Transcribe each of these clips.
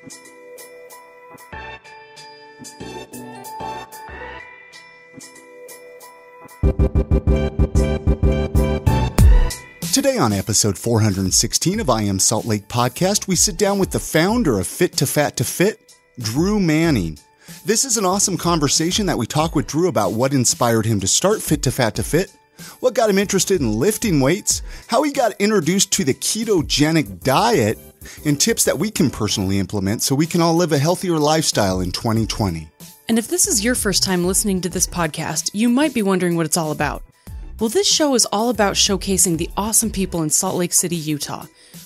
Today on episode 416 of I Am Salt Lake podcast, we sit down with the founder of Fit2Fat2Fit, Drew Manning. This is an awesome conversation that we talk with Drew about what inspired him to start Fit2Fat2Fit, what got him interested in lifting weights, how he got introduced to the ketogenic diet, and tips that we can personally implement so we can all live a healthier lifestyle in 2020. And if this is your first time listening to this podcast, you might be wondering what it's all about. Well, this show is all about showcasing the awesome people in Salt Lake City, Utah.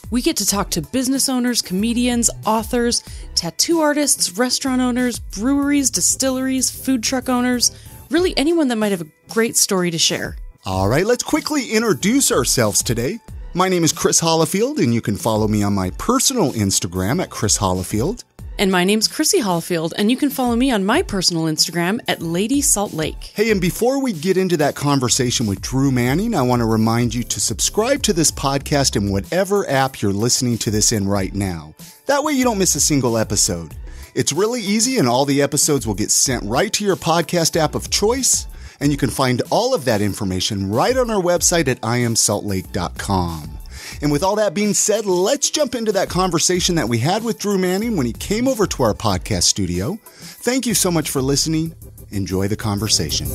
We get to talk to business owners, comedians, authors, tattoo artists, restaurant owners, breweries, distilleries, food truck owners, really anyone that might have a great story to share. All right, let's quickly introduce ourselves today. My name is Chris Hollifield, and you can follow me on my personal Instagram at Chris Hollifield. And my name's Chrissy Hollifield, and you can follow me on my personal Instagram at Lady Salt Lake. Hey, and before we get into that conversation with Drew Manning, I want to remind you to subscribe to this podcast in whatever app you're listening to this in right now. That way you don't miss a single episode. It's really easy, and all the episodes will get sent right to your podcast app of choice, and you can find all of that information right on our website at iamsaltlake.com. And with all that being said, let's jump into that conversation that we had with Drew Manning when he came over to our podcast studio. Thank you so much for listening. Enjoy the conversation.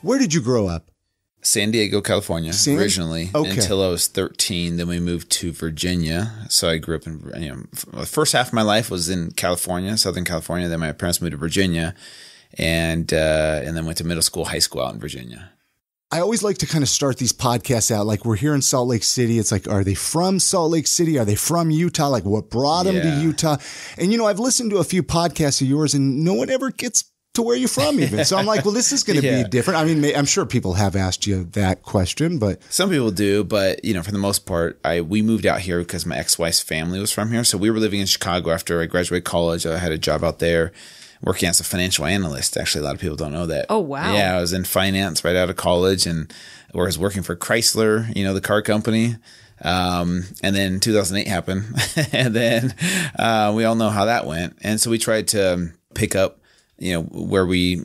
Where did you grow up? San Diego, California, originally, until I was 13. Then we moved to Virginia. So I grew up in, the first half of my life was in California, Southern California. Then my parents moved to Virginia and then went to middle school, high school out in Virginia. I always like to kind of start these podcasts out like we're here in Salt Lake City. It's like, are they from Salt Lake City? Are they from Utah? Like what brought them to Utah? And, I've listened to a few podcasts of yours and no one ever gets to where you're from even. So I'm like, well, this is going to be different. I mean, I'm sure people have asked you that question, but. Some people do, but, for the most part, we moved out here because my ex-wife's family was from here. So we were living in Chicago after I graduated college. I had a job out there. Working as a financial analyst. Actually, a lot of people don't know that. Oh, wow. Yeah, I was in finance right out of college and I was working for Chrysler, the car company. And then 2008 happened. And then we all know how that went. And so we tried to pick up, where we,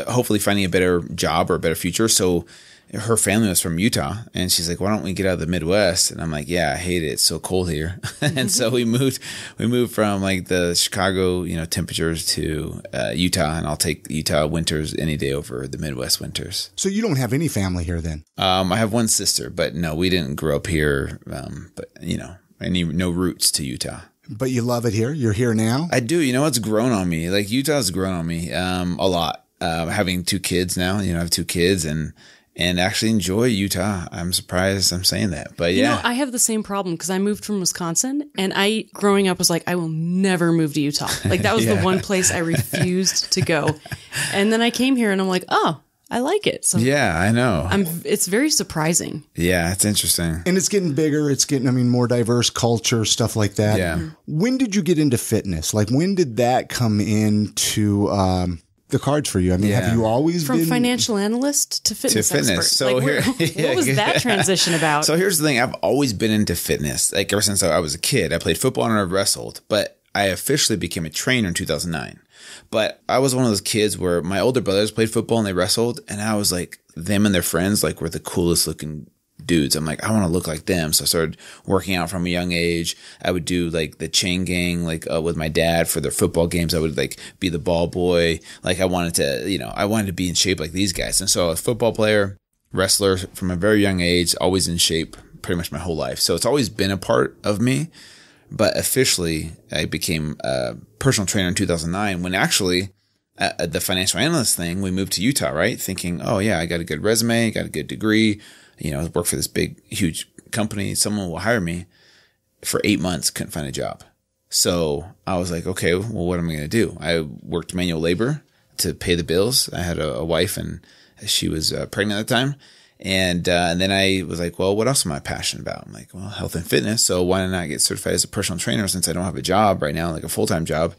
hopefully finding a better job or a better future. So her family was from Utah and she's like, why don't we get out of the Midwest? And I'm like, yeah, I hate it. It's so cold here. And so we moved from like the Chicago, temperatures to Utah, and I'll take Utah winters any day over the Midwest winters. So you don't have any family here then? I have one sister, but no, we didn't grow up here. But no roots to Utah. But you love it here? You're here now? I do. It's grown on me. Like Utah's grown on me a lot. Having two kids now, I have two kids and actually enjoy Utah. I'm surprised I'm saying that, but yeah. I have the same problem because I moved from Wisconsin and growing up was like, I will never move to Utah. Like that was the one place I refused to go. And then I came here and I'm like, oh, I like it. So yeah, I know. It's very surprising. Yeah, it's interesting. And it's getting bigger. It's getting, more diverse culture, stuff like that. Yeah. When did you get into fitness? Like when did that come into, the cards for you? I mean, have you always been from financial analyst to fitness expert? So what was that transition about? So here's the thing. I've always been into fitness. Like ever since I was a kid, I played football and I wrestled, but I officially became a trainer in 2009. But I was one of those kids where my older brothers played football and they wrestled. And I was like, them and their friends were the coolest looking dudes. I'm like, I want to look like them. So I started working out from a young age. I would do the chain gang, with my dad for their football games. I would be the ball boy. I wanted to be in shape like these guys. And so I was a football player, wrestler from a very young age, always in shape pretty much my whole life. So it's always been a part of me. But officially I became a personal trainer in 2009 when actually the financial analyst thing, we moved to Utah, right? Thinking, oh yeah, I got a good resume, got a good degree, work for this big, huge company. Someone will hire me. For 8 months, couldn't find a job. So I was like, okay, well, what am I going to do? I worked manual labor to pay the bills. I had a wife and she was pregnant at the time. And then I was like, well, what else am I passionate about? I'm like, well, health and fitness. So why not get certified as a personal trainer since I don't have a job right now, a full-time job.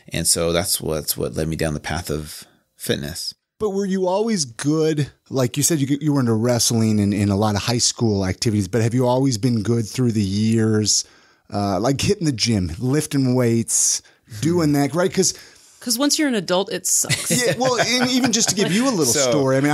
And so that's what led me down the path of fitness. But were you always good? Like you said, you were into wrestling and a lot of high school activities, but have you always been good through the years like hitting the gym, lifting weights, doing that, right? Because once you're an adult, it sucks. Yeah, well, and even just to give you a little story, I mean,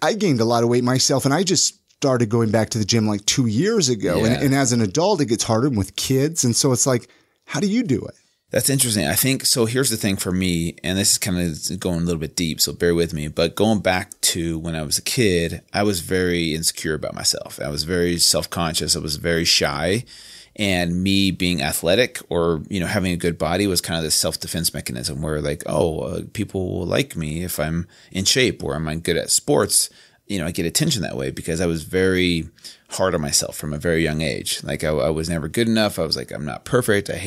I gained a lot of weight myself, and I just started going back to the gym like 2 years ago. Yeah. And as an adult, it gets harder with kids. And so it's like, how do you do it? That's interesting. I think, so here's the thing for me, and this is kind of going a little bit deep, so bear with me, but going back to when I was a kid, I was very insecure about myself. I was very self-conscious. I was very shy. And me being athletic or, having a good body was kind of this self-defense mechanism where like, people will like me if I'm in shape or I'm good at sports. I get attention that way because I was very hard on myself from a very young age. Like I was never good enough. I was like, I'm not perfect. I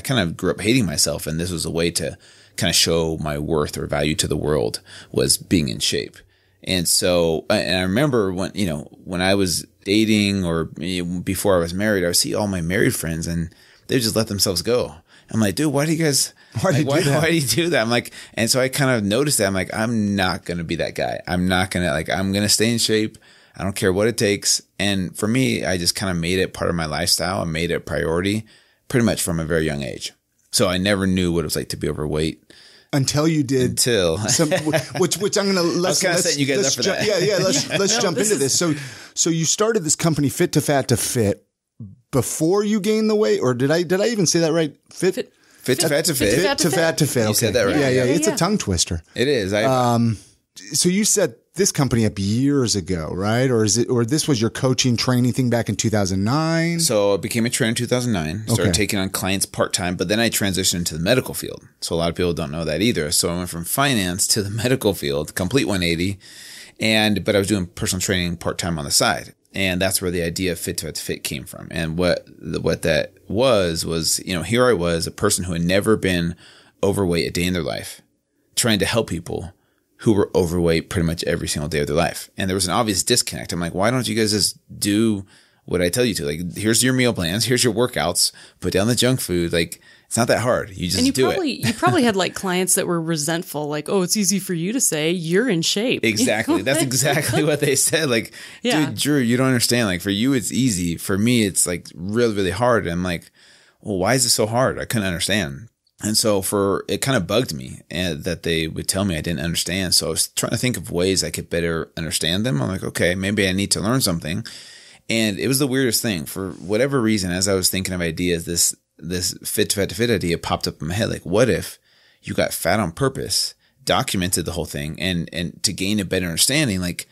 kind of grew up hating myself. And this was a way to kind of show my worth or value to the world was being in shape. And so, and I remember when I was dating or before I was married, I would see all my married friends and they just let themselves go. I'm like, dude, why do you do that? I'm like, and so I kind of noticed that. I'm like, I'm not going to be that guy. I'm going to stay in shape. I don't care what it takes. And for me, I just kind of made it part of my lifestyle. I made it a priority pretty much from a very young age. So I never knew what it was like to be overweight. Until you did which I'm going to let's setting you guys up for that. Yeah. Let's jump into this. So you started this company Fit2Fat2Fit before you gained the weight, or did I even say that right? Fit2Fat2Fit. You said that right. Yeah. It's a tongue twister. It is. So you set this company up years ago, right? Or this was your coaching training thing back in 2009? So I became a trainer in 2009, started taking on clients part-time, but then I transitioned into the medical field. So a lot of people don't know that either. So I went from finance to the medical field, complete 180. But I was doing personal training part-time on the side. And that's where the idea of Fit2Fat2Fit came from. And what that was, here I was, a person who had never been overweight a day in their life, trying to help people who were overweight pretty much every single day of their life. And there was an obvious disconnect. I'm like, why don't you guys just do what I tell you to? Like, here's your meal plans, here's your workouts, put down the junk food. Like, it's not that hard. You just do it. You probably had like clients that were resentful, like, oh, it's easy for you to say you're in shape. Exactly. That's exactly what they said. Like, dude, Drew, you don't understand. Like, for you, it's easy. For me, it's like really, really hard. And I'm like, well, why is it so hard? I couldn't understand. And so it kind of bugged me that they would tell me I didn't understand. So I was trying to think of ways I could better understand them. I'm like, okay, maybe I need to learn something. And it was the weirdest thing. For whatever reason, as I was thinking of ideas, this Fit2Fat2Fit idea popped up in my head. Like, what if you got fat on purpose, documented the whole thing, and to gain a better understanding, like,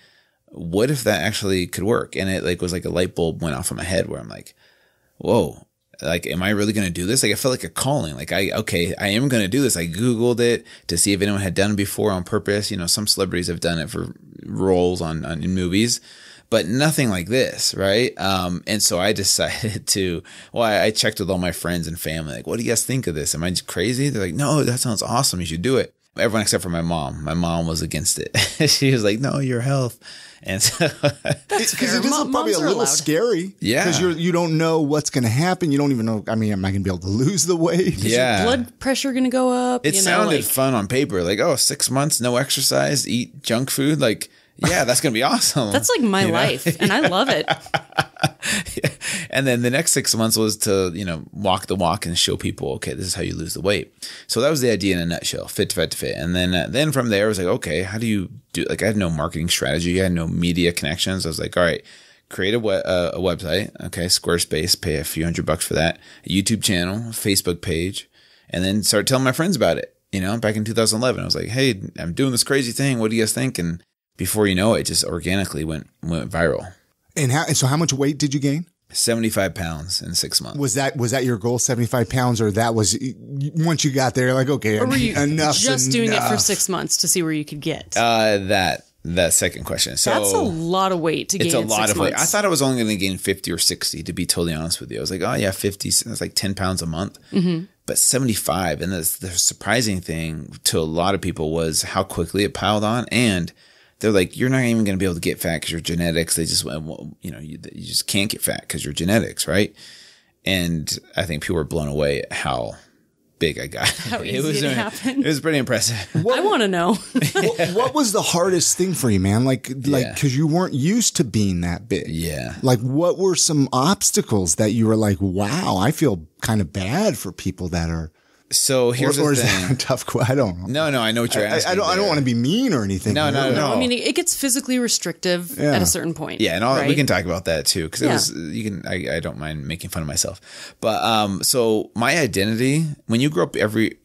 what if that actually could work? And it was like a light bulb went off in my head where I'm like, whoa. Like, am I really going to do this? Like, I felt like a calling. Like, I am going to do this. I Googled it to see if anyone had done it before on purpose. Some celebrities have done it for roles in movies, but nothing like this. Right. And so I decided I checked with all my friends and family. Like, what do you guys think of this? Am I crazy? They're like, no, that sounds awesome. You should do it. Everyone except for my mom. My mom was against it. She was like, no, your health. And so because it is probably a little scary. Yeah. Because you don't know what's going to happen. You don't even know. I mean, am I going to be able to lose the weight? Yeah. Is your blood pressure going to go up? It sounded fun on paper. Like, 6 months, no exercise, eat junk food. Like, yeah, that's going to be awesome. That's like my life. And I love it. Yeah. And then the next 6 months was to, walk the walk and show people, okay, this is how you lose the weight. So that was the idea in a nutshell, Fit2Fat2Fit. And then from there, I was like, okay, how do you do, like, I had no marketing strategy. I had no media connections. I was like, all right, create a website. Okay. Squarespace, pay a few $100 for that, a YouTube channel, a Facebook page, and then start telling my friends about it. Back in 2011, I was like, hey, I'm doing this crazy thing. What do you guys think? And before you know it, just organically went viral. And so how much weight did you gain? 75 pounds in 6 months. Was that your goal, 75 pounds, or that was once you got there, like, okay, or were you enough. Just doing it for 6 months to see where you could get? That second question. So that's a lot of weight to gain. It's a lot of weight. I thought I was only going to gain 50 or 60, to be totally honest with you. I was like, oh yeah, 50. That's like 10 pounds a month. Mm-hmm. But 75, and the surprising thing to a lot of people was how quickly it piled on. And they're like, you're not even going to be able to get fat because your genetics. They just, you just can't get fat because your genetics, right? And I think people were blown away at how big I got. How easy it happened. It was pretty impressive. I want to know. What was the hardest thing for you, man? Like, because you weren't used to being that big. Yeah. Like, what were some obstacles that you were like, wow, I feel kind of bad for people that are. So here's the thing. Is that a tough question? I don't know. No, I know what you're asking. I don't want to be mean or anything. No. I mean, it gets physically restrictive at a certain point. Yeah, and right? we can talk about that too, because I don't mind making fun of myself. But so my identity, when you grow up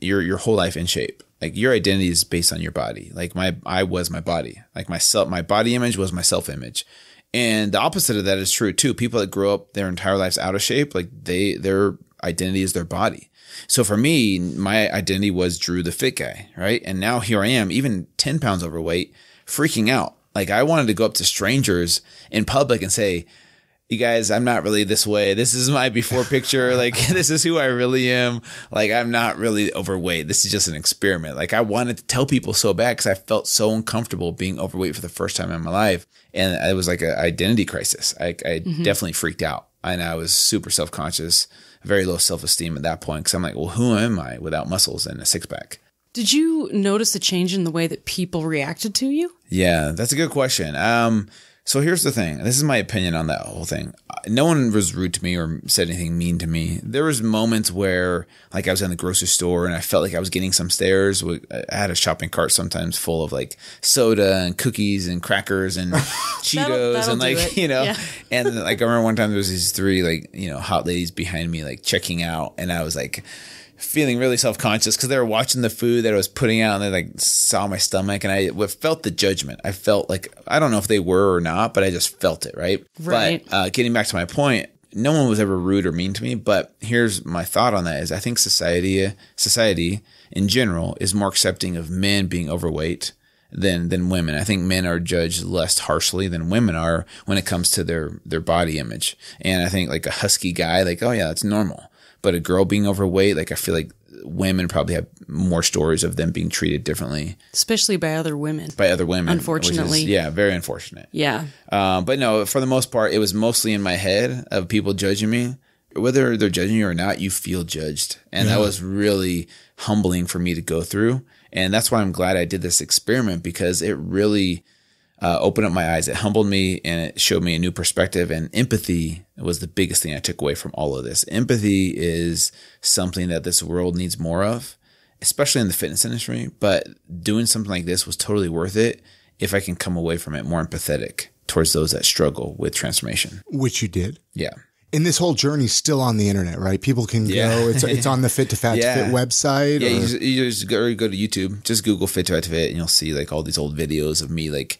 your whole life in shape, like your identity is based on your body. Like I was my body. Like my body image was my self image. And the opposite of that is true too. People that grow up their entire lives out of shape, like their identity is their body. So for me, my identity was Drew the fit guy, right? And now here I am, even 10 pounds overweight, freaking out. Like I wanted to go up to strangers in public and say, you guys, I'm not really this way. This is my before picture. Like this is who I really am. Like I'm not really overweight. This is just an experiment. Like I wanted to tell people so bad because I felt so uncomfortable being overweight for the first time in my life. And it was like an identity crisis. I definitely freaked out and I was super self-conscious. Very low self-esteem at that point because I'm like, well, who am I without muscles and a six-pack? Did you notice a change in the way that people reacted to you? Yeah, that's a good question. So here's the thing. This is my opinion on that whole thing. No one was rude to me or said anything mean to me. There was moments where like I was in the grocery store and I felt like I was getting some stares. I had a shopping cart sometimes full of like soda and cookies and crackers and Cheetos that'll and like, yeah. And like I remember one time there was these three like, hot ladies behind me like checking out and I was like feeling really self-conscious because they were watching the food that I was putting out and they like saw my stomach and I felt the judgment. I felt like, I don't know if they were or not, but I just felt it. Right. But getting back to my point, no one was ever rude or mean to me. But here's my thought on that is I think society in general is more accepting of men being overweight than women. I think men are judged less harshly than women are when it comes to their body image. And I think like a husky guy, like, oh yeah, that's normal. But a girl being overweight, like I feel like women probably have more stories of them being treated differently. Especially by other women. Unfortunately. Very unfortunate. Yeah. But no, for the most part, it was mostly in my head of people judging me. Whether they're judging you or not, you feel judged. And that was really humbling for me to go through. And that's why I'm glad I did this experiment because it really opened up my eyes. It humbled me and it showed me a new perspective, and empathy was the biggest thing I took away from all of this. Empathy is something that this world needs more of, especially in the fitness industry, but doing something like this was totally worth it if I can come away from it more empathetic towards those that struggle with transformation. Which you did. Yeah. And this whole journey is still on the internet, right? People can go. It's on the Fit2Fat2Fit website. Yeah, you just go to YouTube. Just Google Fit2Fat2Fit and you'll see like all these old videos of me like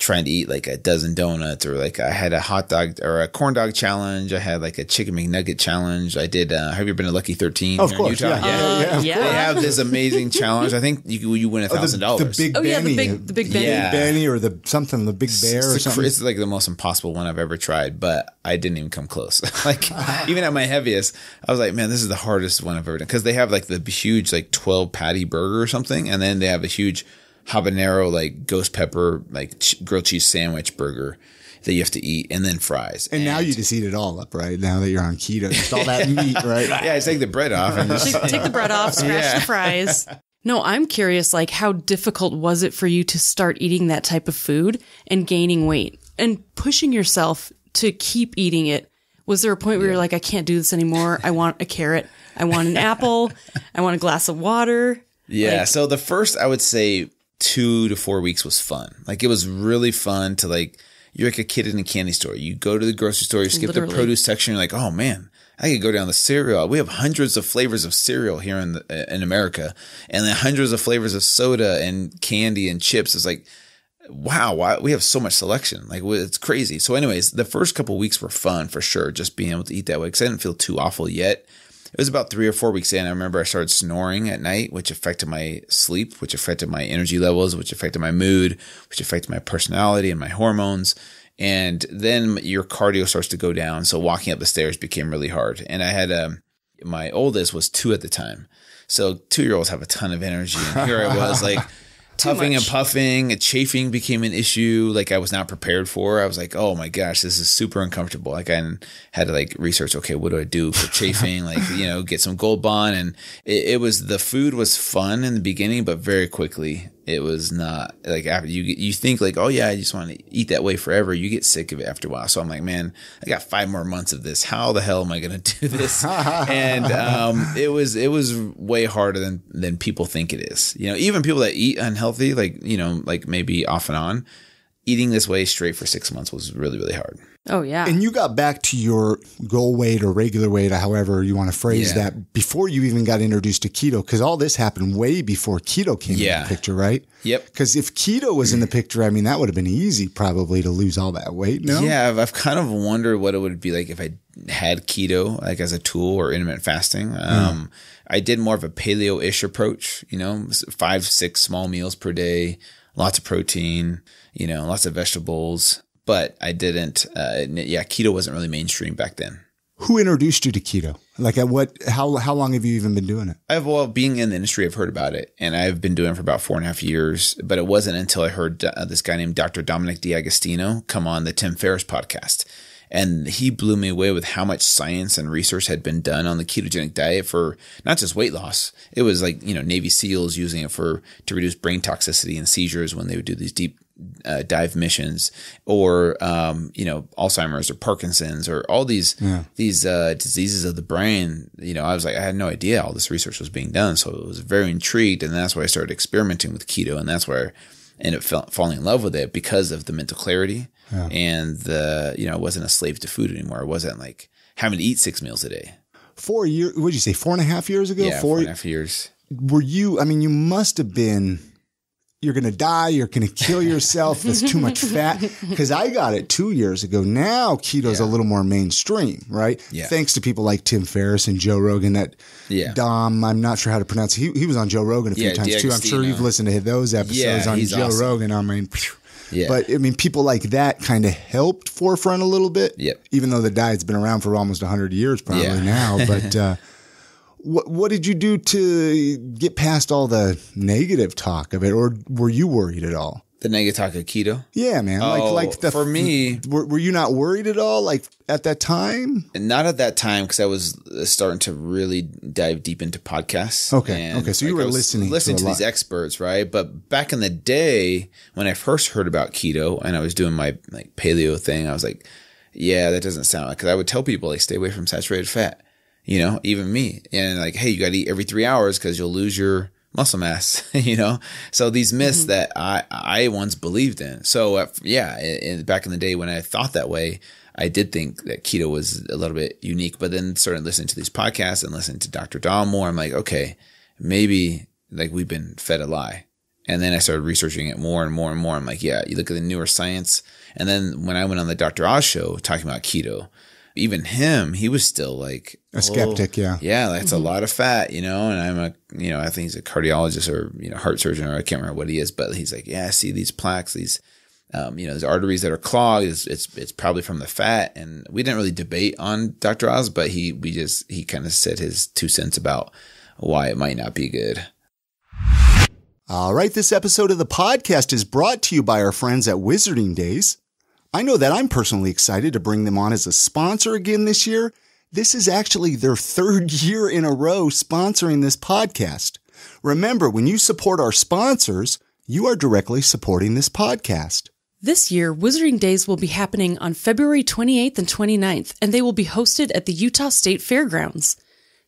trying to eat like a dozen donuts, or like I had a hot dog or a corn dog challenge. I had like a chicken McNugget challenge. I did. Have you been to Lucky 13? Of course, in Utah? Yeah. They have this amazing challenge. I think you win $1,000. The Big Benny. The Big Benny. Yeah. Big Benny or the Big Bear or something. It's like the most impossible one I've ever tried, but I didn't even come close. Like even at my heaviest, I was like, man, this is the hardest one I've ever done. Because they have like the huge like 12 patty burger or something, and then they have a huge habanero like ghost pepper like grilled cheese sandwich burger that you have to eat, and then fries. And now you just eat it all up, right? Now that you're on keto, just all that meat, right? Yeah, I take the bread off and just take the bread off, scratch the fries. No, I'm curious, like how difficult was it for you to start eating that type of food and gaining weight and pushing yourself to keep eating it? Was there a point where you're like, I can't do this anymore. I want a carrot. I want an apple. I want a glass of water. Yeah. So the first, I would say 2 to 4 weeks was fun. Like it was really fun to like, you're like a kid in a candy store. You go to the grocery store, you skip the produce section. You're like, oh man, I could go down the cereal. We have hundreds of flavors of cereal here in America, and then hundreds of flavors of soda and candy and chips. It's like, wow, we have so much selection. Like it's crazy. So anyways, the first couple of weeks were fun for sure. Just being able to eat that way. Cause I didn't feel too awful yet. It was about 3 or 4 weeks in. I remember I started snoring at night, which affected my sleep, which affected my energy levels, which affected my mood, which affected my personality and my hormones. And then your cardio starts to go down. So walking up the stairs became really hard. And I had, my oldest was 2 at the time. So 2-year-olds have a ton of energy. And here I was like huffing and puffing, chafing became an issue. Like I was not prepared for. I was like, oh my gosh, this is super uncomfortable. Like I had to like research, okay, what do I do for chafing? Like, get some Gold Bond. And the food was fun in the beginning, but very quickly it was not. Like after you think like, oh yeah, I just want to eat that way forever. You get sick of it after a while. So I'm like, man, I got 5 more months of this. How the hell am I going to do this? And it was way harder than people think it is. Even people that eat unhealthy, like maybe off and on, eating this way straight for 6 months was really, really hard. Oh, yeah. And you got back to your goal weight or regular weight, or however you want to phrase that, before you even got introduced to keto, because all this happened way before keto came in the picture, right? Yep. Because if keto was in the picture, I mean, that would have been easy probably to lose all that weight, no? Yeah, I've kind of wondered what it would be like if I had keto like as a tool or intermittent fasting. I did more of a paleo-ish approach, 5-6 small meals per day, lots of protein, lots of vegetables. But I didn't, keto wasn't really mainstream back then. Who introduced you to keto? Like how long have you even been doing it? Being in the industry, I've heard about it, and I've been doing it for about 4.5 years, but it wasn't until I heard this guy named Dr. Dominic D'Agostino come on the Tim Ferriss podcast. And he blew me away with how much science and research had been done on the ketogenic diet for not just weight loss. It was like, Navy SEALs using it to reduce brain toxicity and seizures when they would do these deep dive missions, or Alzheimer's or Parkinson's or all these diseases of the brain. I was like, I had no idea all this research was being done, so I was very intrigued, and that's why I started experimenting with keto, and that's where I ended up falling in love with it because of the mental clarity and I wasn't a slave to food anymore. I wasn't like having to eat 6 meals a day. 4 years? What did you say? 4.5 years ago? Yeah, 4.5 years. Were you? I mean, you must have been. You're going to die. You're going to kill yourself. There's too much fat. Because I got it 2 years ago. Now keto's a little more mainstream, right? Yeah. Thanks to people like Tim Ferriss and Joe Rogan. Dom, I'm not sure how to pronounce it. He was on Joe Rogan a few times too. I'm sure you've listened to those episodes on Joe Rogan. I mean, but I mean, people like that kind of helped forefront a little bit. Yep. Even though the diet's been around for almost 100 years probably now. But what did you do to get past all the negative talk of it, or were you worried at all? The negative talk of keto? Yeah, man. For me, were you not worried at all? Like at that time? Not at that time, because I was starting to really dive deep into podcasts. Okay. So you were listening to these experts, right? But back in the day when I first heard about keto and I was doing my like paleo thing, I was like, yeah, that doesn't sound like, because I would tell people like, stay away from saturated fat. Even me, and like, hey, you got to eat every 3 hours because you'll lose your muscle mass, So these myths that I once believed in. So back in the day when I thought that way, I did think that keto was a little bit unique, but then started listening to these podcasts and listening to Dr. Dom more. I'm like, okay, maybe like we've been fed a lie. And then I started researching it more and more and more. I'm like, yeah, you look at the newer science. And then when I went on the Dr. Oz show talking about keto, even he was still like a skeptic. Yeah, that's a lot of fat, and I'm I think he's a cardiologist or, heart surgeon, or I can't remember what he is, but he's like, yeah, I see these plaques, these, these arteries that are clogged. It's probably from the fat. And we didn't really debate on Dr. Oz, but he kind of said his 2 cents about why it might not be good. All right. This episode of the podcast is brought to you by our friends at Wizarding Days. I know that I'm personally excited to bring them on as a sponsor again this year. This is actually their 3rd year in a row sponsoring this podcast. Remember, when you support our sponsors, you are directly supporting this podcast. This year, Wizarding Days will be happening on February 28th and 29th, and they will be hosted at the Utah State Fairgrounds.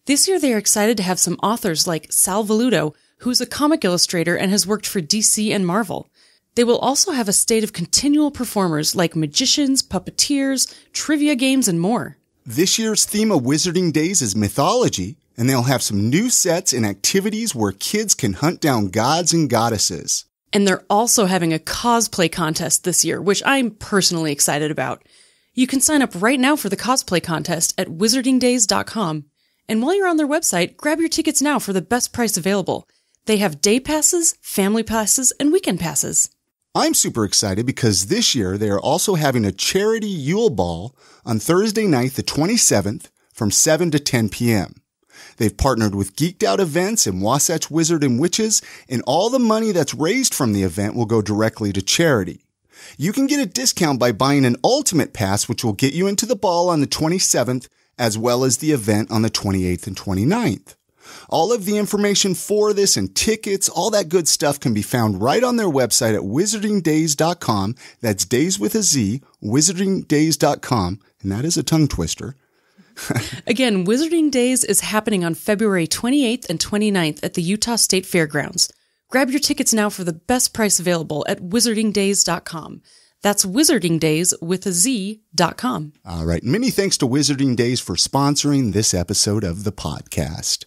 This year, they are excited to have some authors like Sal Velluto, who's a comic illustrator and has worked for DC and Marvel. They will also have a state of continual performers like magicians, puppeteers, trivia games, and more. This year's theme of Wizarding Days is mythology, and they'll have some new sets and activities where kids can hunt down gods and goddesses. And they're also having a cosplay contest this year, which I'm personally excited about. You can sign up right now for the cosplay contest at wizardingdays.com. And while you're on their website, grab your tickets now for the best price available. They have day passes, family passes, and weekend passes. I'm super excited because this year they are also having a charity Yule Ball on Thursday night, the 27th, from 7 to 10 p.m. They've partnered with Geeked Out Events and Wasatch Wizard and Witches, and all the money that's raised from the event will go directly to charity. You can get a discount by buying an Ultimate Pass, which will get you into the ball on the 27th, as well as the event on the 28th and 29th. All of the information for this and tickets, all that good stuff can be found right on their website at wizardingdays.com. That's days with a Z, wizardingdays.com. And that is a tongue twister. Again, Wizarding Days is happening on February 28th and 29th at the Utah State Fairgrounds. Grab your tickets now for the best price available at wizardingdays.com. That's wizardingdays with a Z.com. All right. Many thanks to Wizarding Days for sponsoring this episode of the podcast.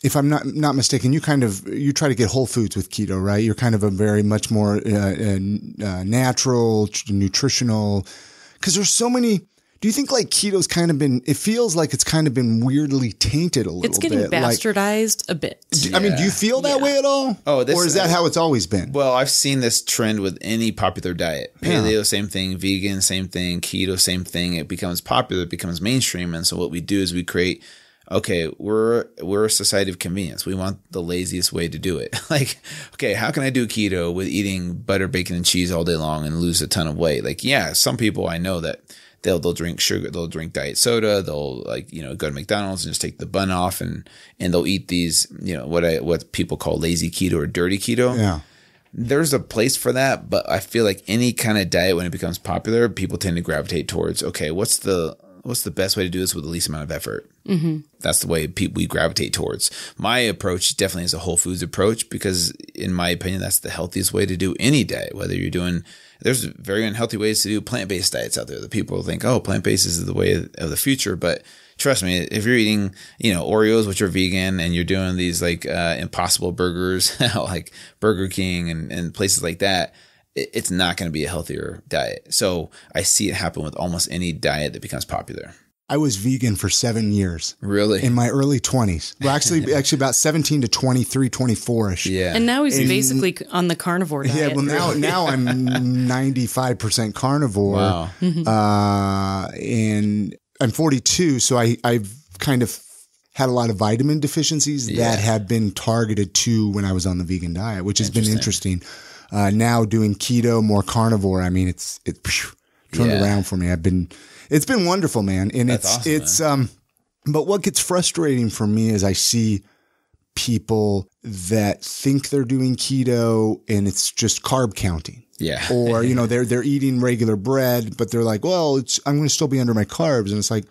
If I'm not mistaken, you try to get whole foods with keto, right? You're kind of a very much more natural, nutritional, because there's so many. Do you think like keto's kind of been, it feels like it's kind of been weirdly tainted a little bit. It's getting bastardized a bit. I mean, do you feel that way at all? Oh, or is that how it's always been? Well, I've seen this trend with any popular diet. Paleo, same thing. Vegan, same thing. Keto, same thing. It becomes popular, it becomes mainstream. And so what we do is we create, okay, we're a society of convenience. We want the laziest way to do it. Like, okay, how can I do keto with eating butter, bacon, and cheese all day long and lose a ton of weight? Like, yeah, some people I know that they'll drink sugar, they'll drink diet soda, they'll go to McDonald's and just take the bun off and they'll eat these, what people call lazy keto or dirty keto. Yeah. There's a place for that, but I feel like any kind of diet, when it becomes popular, people tend to gravitate towards, okay, what's the best way to do this with the least amount of effort? Mm-hmm. That's the way we gravitate towards. My approach definitely is a whole foods approach because, in my opinion, that's the healthiest way to do any diet. Whether you're doing, there's very unhealthy ways to do plant-based diets out there that people think, oh, plant-based is the way of the future. But trust me, if you're eating, Oreos, which are vegan, and you're doing these like Impossible burgers, like Burger King and places like that, it's not going to be a healthier diet. So I see it happen with almost any diet that becomes popular. I was vegan for 7 years. Really? In my early 20s. Well, actually about 17 to 23, 24-ish. Yeah. And now he's basically on the carnivore diet. Yeah, well, now I'm 95% carnivore. Wow. And I'm 42, so I've kind of had a lot of vitamin defificiencies that have been targeted to when I was on the vegan diet, which has been interesting. Now doing keto, more carnivore. I mean, it's turned around for me. It's been wonderful, man. And it's but what gets frustrating for me is I see people that think they're doing keto and it's just carb counting. Yeah. Or, they're eating regular bread, but they're like, well, I'm going to still be under my carbs. And it's like,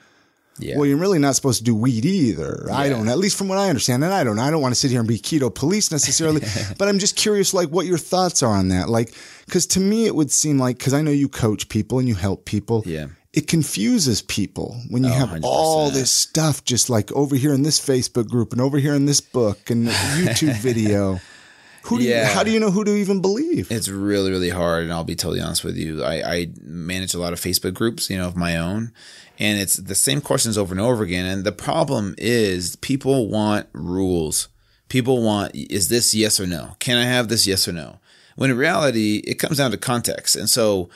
well, you're really not supposed to do wheat either. Yeah. I don't, at least from what I understand. And I don't want to sit here and be keto police necessarily, but I'm just curious, like, what your thoughts are on that. Like, because to me, it would seem like, because I know you coach people and you help people. Yeah. It confuses people when you have 100%. All this stuff just like over here in this Facebook group and over here in this book and YouTube video. How do you know who to even believe? It's really, really hard. And I'll be totally honest with you. I manage a lot of Facebook groups, of my own. And it's the same questions over and over again. And the problem is people want rules. People want, is this yes or no? Can I have this yes or no? When in reality, it comes down to context. And so,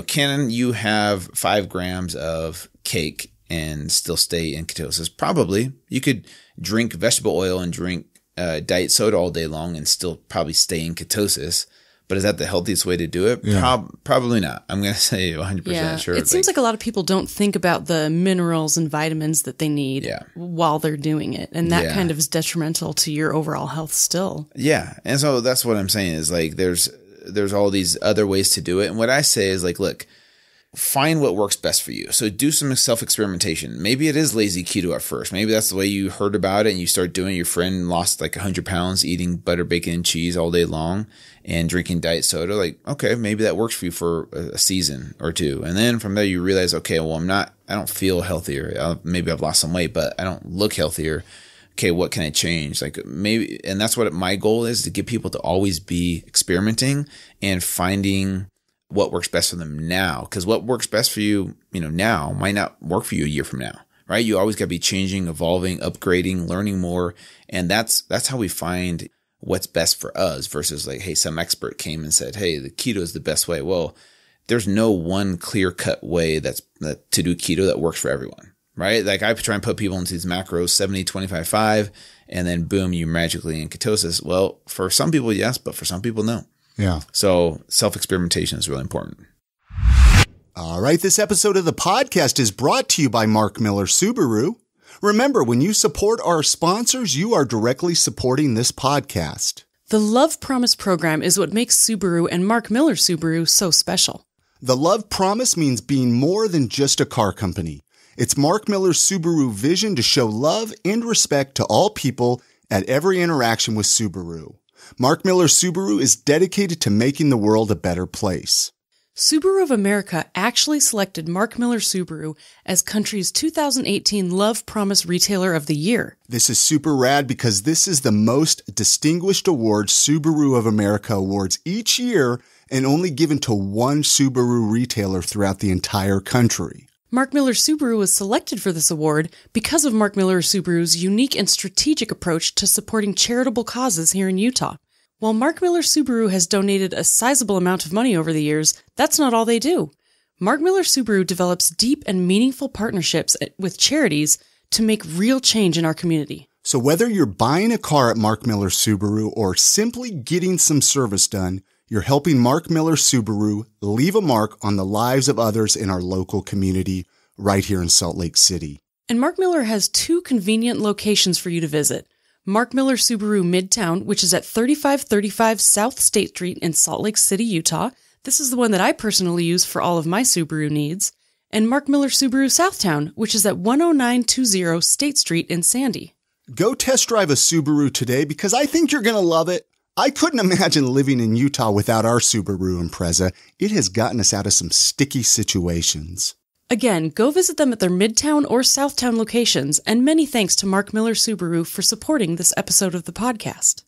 can you have 5 grams of cake and still stay in ketosis? Probably. You could drink vegetable oil and drink diet soda all day long and still probably stay in ketosis. But is that the healthiest way to do it? Yeah. Probably not. I'm going to say 100% sure. It seems like a lot of people don't think about the minerals and vitamins that they need while they're doing it. And that kind of is detrimental to your overall health still. Yeah. And so that's what I'm saying is like there's all these other ways to do it. And what I say is like, look, find what works best for you. So do some self-experimentation. Maybe it is lazy keto at first. Maybe that's the way you heard about it and you start doing it. Your friend lost like 100 pounds eating butter, bacon, and cheese all day long and drinking diet soda. Like, okay, maybe that works for you for a season or two. And then from there you realize, okay, well, I don't feel healthier. Maybe I've lost some weight, but I don't look healthier. Okay, what can I change? Like maybe, and that's what my goal is, to get people to always be experimenting and finding what works best for them now. Because what works best for you, now might not work for you a year from now, right? You always got to be changing, evolving, upgrading, learning more. And that's how we find what's best for us versus like, hey, some expert came and said, hey, the keto is the best way. Well, there's no one clear cut way to do keto that works for everyone. right? Like I try and put people into these macros, 70, 25, 5, and then boom, you're magically in ketosis. Well, for some people, yes, but for some people, no. Yeah. So self-experimentation is really important. All right. This episode of the podcast is brought to you by Mark Miller Subaru. Remember, when you support our sponsors, you are directly supporting this podcast. The Love Promise program is what makes Subaru and Mark Miller Subaru so special. The Love Promise means being more than just a car company. It's Mark Miller Subaru vision to show love and respect to all people at every interaction with Subaru. Mark Miller Subaru is dedicated to making the world a better place. Subaru of America actually selected Mark Miller Subaru as country's 2018 Love Promise Retailer of the Year. This is super rad because this is the most distinguished award Subaru of America awards each year and only given to one Subaru retailer throughout the entire country. Mark Miller Subaru was selected for this award because of Mark Miller Subaru's unique and strategic approach to supporting charitable causes here in Utah. While Mark Miller Subaru has donated a sizable amount of money over the years, that's not all they do. Mark Miller Subaru develops deep and meaningful partnerships with charities to make real change in our community. So whether you're buying a car at Mark Miller Subaru or simply getting some service done, you're helping Mark Miller Subaru leave a mark on the lives of others in our local community right here in Salt Lake City. And Mark Miller has 2 convenient locations for you to visit. Mark Miller Subaru Midtown, which is at 3535 South State Street in Salt Lake City, Utah. This is the one that I personally use for all of my Subaru needs. And Mark Miller Subaru Southtown, which is at 10920 State Street in Sandy. Go test drive a Subaru today because I think you're going to love it. I couldn't imagine living in Utah without our Subaru Impreza. It has gotten us out of some sticky situations. Again, go visit them at their Midtown or Southtown locations, and many thanks to Mark Miller Subaru for supporting this episode of the podcast.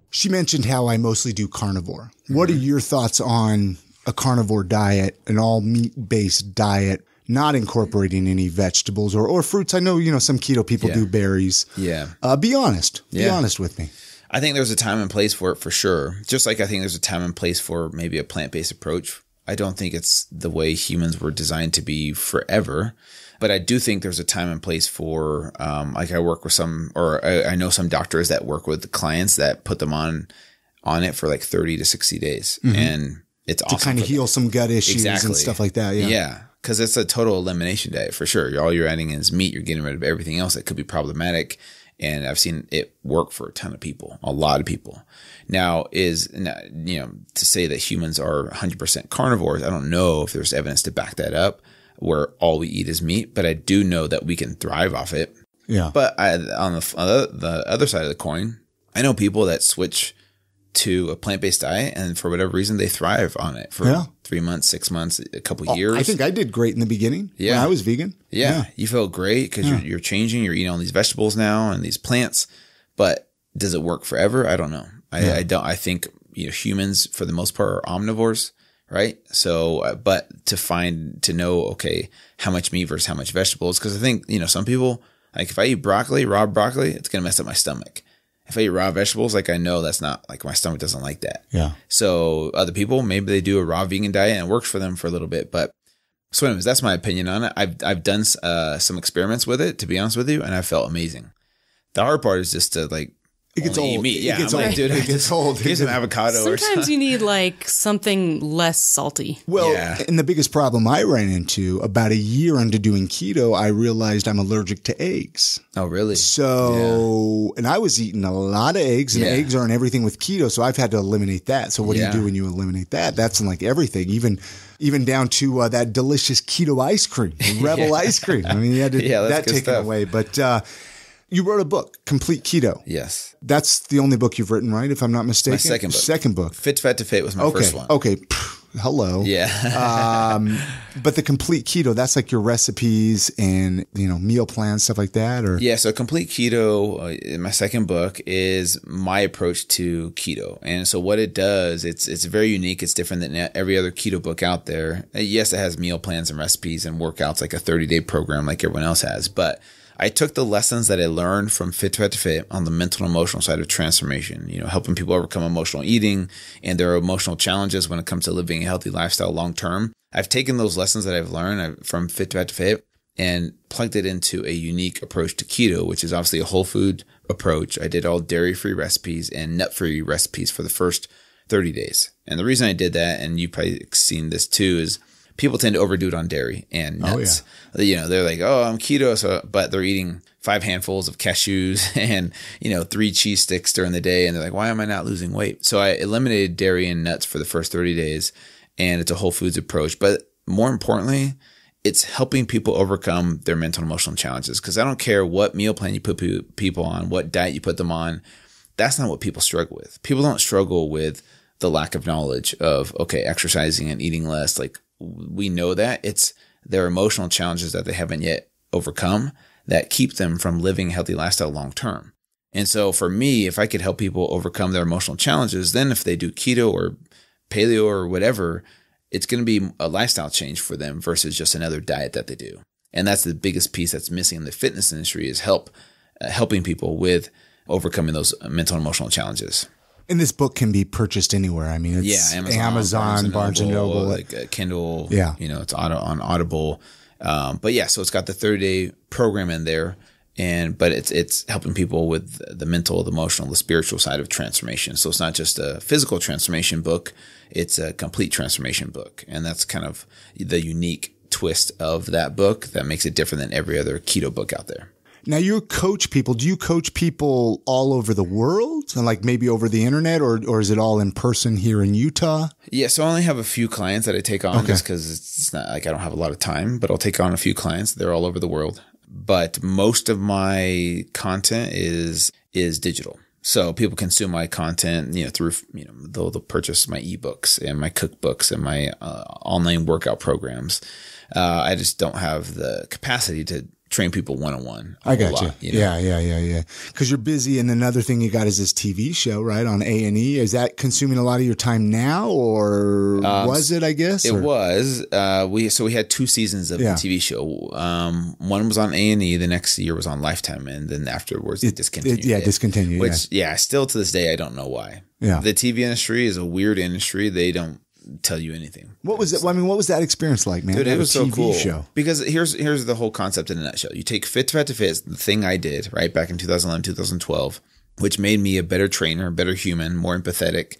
She mentioned how I mostly do carnivore. What are your thoughts on a carnivore diet, an all meat-based diet, not incorporating any vegetables or fruits? I know, some keto people do berries. Yeah. Be honest. Be honest with me. I think there's a time and place for it for sure. Just like I think there's a time and place for maybe a plant-based approach. I don't think it's the way humans were designed to be forever, but I do think there's a time and place for, like I work with some, or I know some doctors that work with clients that put them on it for like 30 to 60 days. Mm-hmm. And it's awesome. To kind of heal some gut issues and stuff like that. Yeah. Yeah. Cause it's a total elimination diet for sure. All you're adding is meat. You're getting rid of everything else that could be problematic. And I've seen it work for a ton of people, a lot of people. Now to say that humans are 100% carnivores, I don't know if there's evidence to back that up where all we eat is meat, but I do know that we can thrive off it. Yeah. But on the other side of the coin, I know people that switch to a plant-based diet and for whatever reason they thrive on it for 3 months, 6 months, a couple years. I think I did great in the beginning when I was vegan. Yeah. You feel great because you're changing, you're eating all these vegetables now and these plants, but does it work forever? I don't know. I don't. I think humans for the most part are omnivores, right? So, but to know okay how much meat versus how much vegetables, because I think some people like if I eat raw broccoli, it's gonna mess up my stomach. If I eat raw vegetables, like I know that's not like my stomach doesn't like that. Yeah. So other people maybe they do a raw vegan diet and it works for them for a little bit, but. So anyways, that's my opinion on it. I've done some experiments with it, to be honest with you, and I felt amazing. The hard part is just to like it gets old. Meat. Yeah, it gets I'm old. like, dude, it gets old. Get some avocado or something. Sometimes you need like something less salty. Well, and the biggest problem I ran into about a year into doing keto, I realized I'm allergic to eggs. Oh, really? So, and I was eating a lot of eggs, and eggs aren't everything with keto, so I've had to eliminate that. So what do you do when you eliminate that? That's in like everything, even down to that delicious keto ice cream, Rebel ice cream. I mean, you had to that taken away. But you wrote a book, Complete Keto. Yes. That's the only book you've written, right? If I'm not mistaken. My second book. Fit2Fat2Fit was my first one. Okay. Hello. Yeah. But the Complete Keto, that's like your recipes and, meal plans, stuff like that, or? Yeah. So Complete Keto, in my second book, is my approach to keto. And so what it does, it's very unique. It's different than every other keto book out there. Yes, it has meal plans and recipes and workouts, like a 30-day program like everyone else has. But I took the lessons that I learned from Fit2Fat2Fit on the mental and emotional side of transformation, helping people overcome emotional eating and their emotional challenges when it comes to living a healthy lifestyle long term. I've taken those lessons that I've learned from Fit2Fat2Fit and plugged it into a unique approach to keto, which is obviously a whole food approach. I did all dairy-free recipes and nut-free recipes for the first 30 days. And the reason I did that, and you've probably seen this too, is people tend to overdo it on dairy and nuts. Oh, yeah. They're like, oh, I'm keto, but they're eating 5 handfuls of cashews and, 3 cheese sticks during the day. And they're like, why am I not losing weight? So I eliminated dairy and nuts for the first 30 days, and it's a whole foods approach. But more importantly, it's helping people overcome their mental and emotional challenges. Because I don't care what meal plan you put people on, what diet you put them on. That's not what people struggle with. People don't struggle with the lack of knowledge of, okay, exercising and eating less. Like, we know that it's their emotional challenges that they haven't yet overcome that keep them from living a healthy lifestyle long term. And so for me, if I could help people overcome their emotional challenges, then if they do keto or paleo or whatever, it's going to be a lifestyle change for them versus just another diet that they do. And that's the biggest piece that's missing in the fitness industry, is helping people with overcoming those mental and emotional challenges. And this book can be purchased anywhere. I mean, it's Amazon, Barnes and Noble, like Kindle. Yeah. It's on Audible. But yeah, so it's got the 30-day program in there, but it's helping people with the mental, the emotional, the spiritual side of transformation. So it's not just a physical transformation book; it's a complete transformation book, and that's kind of the unique twist of that book that makes it different than every other keto book out there. Now, you coach people. Do you coach people all over the world, and like maybe over the internet, or is it all in person here in Utah? Yeah, so I only have a few clients that I take on just because it's not like I don't have a lot of time, but I'll take on a few clients. They're all over the world. But most of my content is digital. So people consume my content, through, they'll purchase my ebooks and my cookbooks and my online workout programs. I just don't have the capacity to train people one-on-one. I got you. Yeah. Because you're busy. And another thing you got is this TV show, right? On A&E. Is that consuming a lot of your time now, or was it, I guess? It was. We had 2 seasons of the TV show. One was on A&E. The next year was on Lifetime. And then afterwards it discontinued. Discontinued. Which, still to this day, I don't know why. Yeah. The TV industry is a weird industry. They don't tell you anything. What was it? Well, I mean, what was that experience like, man? Dude, it was so cool. Show. Because here's the whole concept in a nutshell. You take Fit2Fat2Fit, the thing I did right back in 2011, 2012, which made me a better trainer, a better human, more empathetic,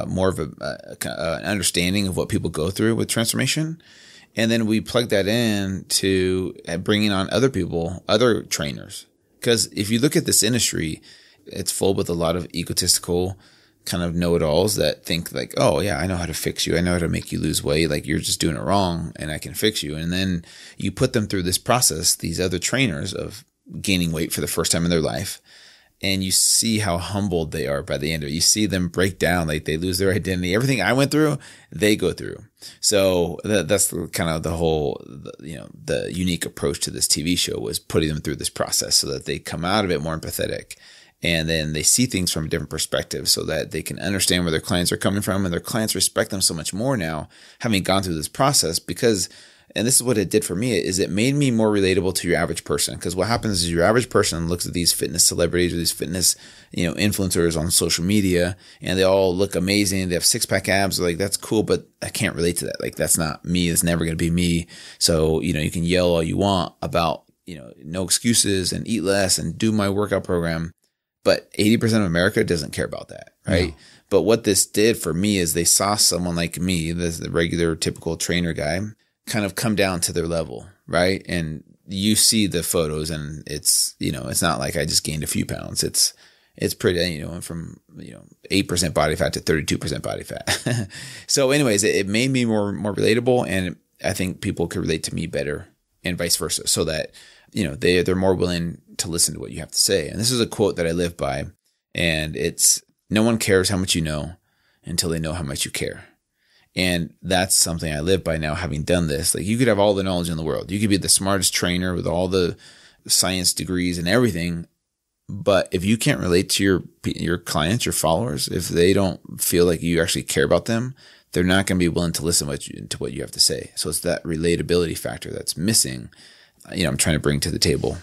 more of an understanding of what people go through with transformation. And then we plugged that in to bringing on other people, other trainers. Because if you look at this industry, it's full with a lot of egotistical kind of know-it-alls that think like, oh yeah, I know how to fix you. I know how to make you lose weight. Like, you're just doing it wrong and I can fix you. And then you put them through this process, these other trainers, of gaining weight for the first time in their life. And you see how humbled they are by the end of it. You see them break down, like they lose their identity. Everything I went through, they go through. So that's kind of the whole, the unique approach to this TV show, was putting them through this process so that they come out of it more empathetic. And then they see things from a different perspective so that they can understand where their clients are coming from, and their clients respect them so much more now, having gone through this process. Because, and this is what it did for me, is it made me more relatable to your average person. Because what happens is your average person looks at these fitness celebrities or these fitness, influencers on social media, and they all look amazing. They have 6-pack abs. They're like, that's cool, but I can't relate to that. Like, that's not me. It's never going to be me. So, you can yell all you want about, no excuses and eat less and do my workout program. But 80% of America doesn't care about that, right? No. But what this did for me is they saw someone like me, the regular, typical trainer guy, kind of come down to their level, right? And you see the photos, and it's, it's not like I just gained a few pounds. It's pretty, from 8% body fat to 32% body fat. So, anyways, it made me more relatable, and I think people could relate to me better, and vice versa, so that they're more willing to listen to what you have to say. And this is a quote that I live by, and it's, no one cares how much you know until they know how much you care. And that's something I live by now, having done this. Like, you could have all the knowledge in the world. You could be the smartest trainer with all the science degrees and everything. But if you can't relate to your clients, your followers, if they don't feel like you actually care about them, they're not going to be willing to listen to what you have to say. So it's that relatability factor that's missing, I'm trying to bring to the table.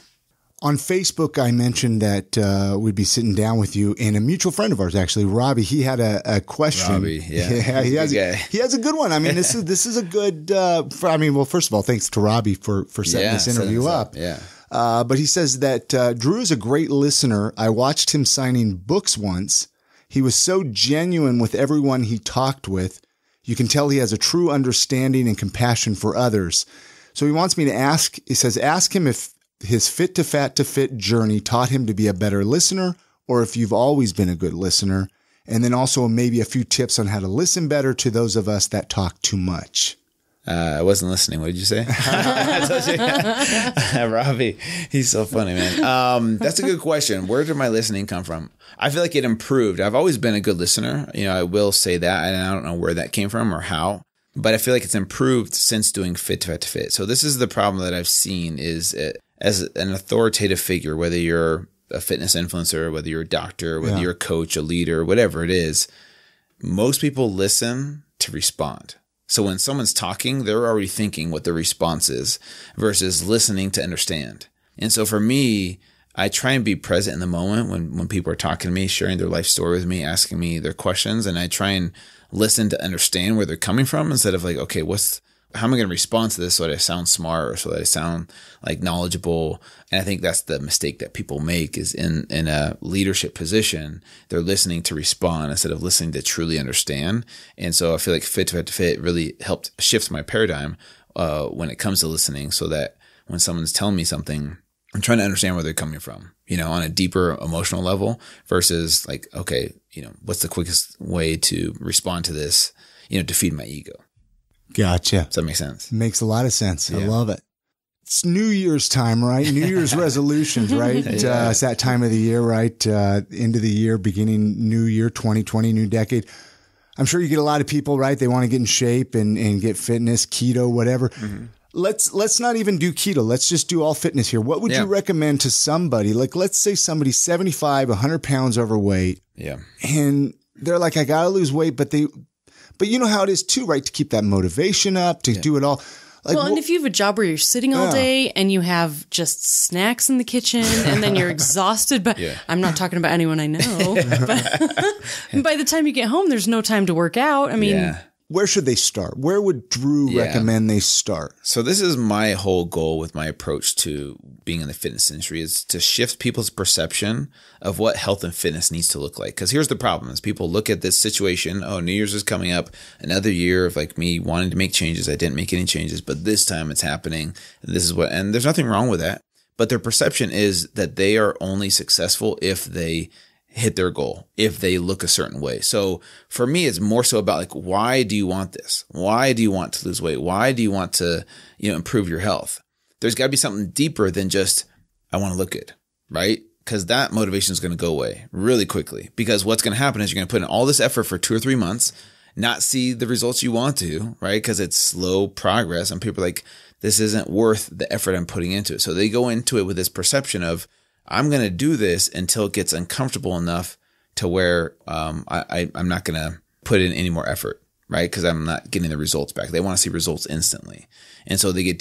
On Facebook, I mentioned that we'd be sitting down with you, and a mutual friend of ours, actually, Robbie, he had a question. Robbie, yeah. he has a good one. I mean, this is a good. First of all, thanks to Robbie for setting this interview up. Yeah. But he says that Drew is a great listener. I watched him signing books once. He was so genuine with everyone he talked with. You can tell he has a true understanding and compassion for others. So he wants me to ask. He says, ask him if his Fit2Fat2Fit journey taught him to be a better listener, or if you've always been a good listener, and then also maybe a few tips on how to listen better to those of us that talk too much. I wasn't listening. What did you say? Robbie, he's so funny, man. That's a good question. Where did my listening come from? I feel like it improved. I've always been a good listener. I will say that, and I don't know where that came from or how. But I feel like it's improved since doing Fit2Fat2Fit. So this is the problem that I've seen is as an authoritative figure, whether you're a fitness influencer, whether you're a doctor, whether you're a coach, a leader, whatever it is, most people listen to respond. So when someone's talking, they're already thinking what the response is versus listening to understand. And so for me, I try and be present in the moment when people are talking to me, sharing their life story with me, asking me their questions, and I try and listen to understand where they're coming from instead of like, okay, how am I going to respond to this so that I sound smart or so that I sound like knowledgeable? And I think that's the mistake that people make is in a leadership position, they're listening to respond instead of listening to truly understand. And so I feel like Fit2Fat2Fit really helped shift my paradigm when it comes to listening so that when someone's telling me something, I'm trying to understand where they're coming from, on a deeper emotional level versus like, okay, what's the quickest way to respond to this, to feed my ego. Gotcha. Does that make sense? Makes a lot of sense. Yeah. I love it. It's New Year's time, right? New Year's resolutions, right? Yeah. It's that time of the year, right? End of the year, beginning new year, 2020, new decade. I'm sure you get a lot of people, right? They want to get in shape and get fitness, keto, whatever. Mm-hmm. Let's not even do keto. Let's just do all fitness here. What would you recommend to somebody? Like, let's say somebody's 75, 100 pounds overweight. Yeah. And they're like, I got to lose weight, but you know how it is too, right? To keep that motivation up, to do it all. Like, and if you have a job where you're sitting all day and you have just snacks in the kitchen and then you're exhausted, but I'm not talking about anyone I know, but by the time you get home, there's no time to work out. I mean, where should they start? Where would Drew recommend they start? So this is my whole goal with my approach to being in the fitness industry is to shift people's perception of what health and fitness needs to look like. Because here's the problem is people look at this situation. Oh, New Year's is coming up. Another year of like me wanting to make changes. I didn't make any changes, but this time it's happening. And there's nothing wrong with that. But their perception is that they are only successful if they hit their goal, if they look a certain way. So for me, it's more so about like, why do you want this? Why do you want to lose weight? Why do you want to, improve your health? There's got to be something deeper than just, I want to look good, right? Because that motivation is going to go away really quickly. Because what's going to happen is you're going to put in all this effort for 2 or 3 months, not see the results you want to, right? Because it's slow progress. And people are like, this isn't worth the effort I'm putting into it. So they go into it with this perception of, I'm going to do this until it gets uncomfortable enough to where I'm not going to put in any more effort, right? Because I'm not getting the results back. They want to see results instantly. And so they get